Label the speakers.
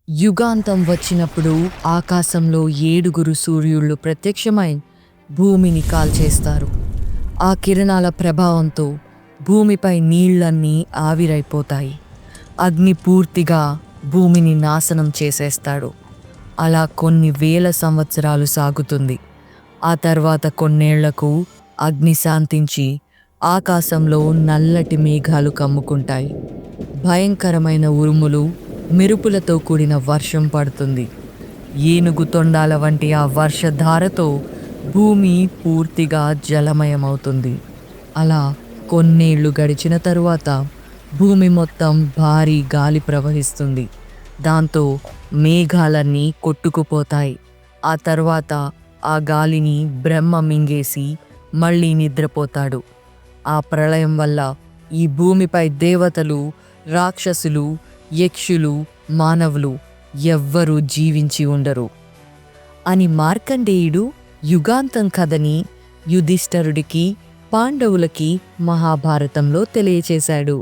Speaker 1: యుగాంతం వచ్చినప్పుడు ఆకాశంలో 7 సూర్యుళ్ళు ప్రత్యక్షమై భూమిని కాల్చేస్తారు. ఆ కిరణాల ప్రభావంతో భూమిపై నీళ్లన్నీ ఆవిరైపోతాయి. అగ్ని పూర్తిగా భూమిని నాశనం చేసేస్తాడు. అలా కొన్ని వేల సంవత్సరాలు సాగుతుంది. ఆ తర్వాత కొన్నేళ్లకు అగ్ని శాంతించి ఆకాశంలో నల్లటి మేఘాలు కమ్ముకుంటాయి. భయంకరమైన ఉరుములు, మెరుపులతో కూడిన వర్షం పడుతుంది. ఏనుగు తొండాల వంటి ఆ వర్షధారతో భూమి పూర్తిగా జలమయమవుతుంది. అలా కొన్నేళ్లు గడిచిన తరువాత భూమి మొత్తం భారీ గాలి ప్రవహిస్తుంది. దాంతో మేఘాలన్నీ కొట్టుకుపోతాయి. ఆ తర్వాత ఆ గాలిని బ్రహ్మ మింగేసి మళ్ళీ నిద్రపోతాడు. ఆ ప్రళయం వల్ల ఈ భూమిపై దేవతలు, రాక్షసులు, యక్షులు, మానవులు ఎవ్వరూ జీవించి ఉండరు అని మార్కండేయుడు యుగాంతం కథని యుధిష్ఠిరుడికి, పాండవులకి మహాభారతంలో తెలియచేశాడు.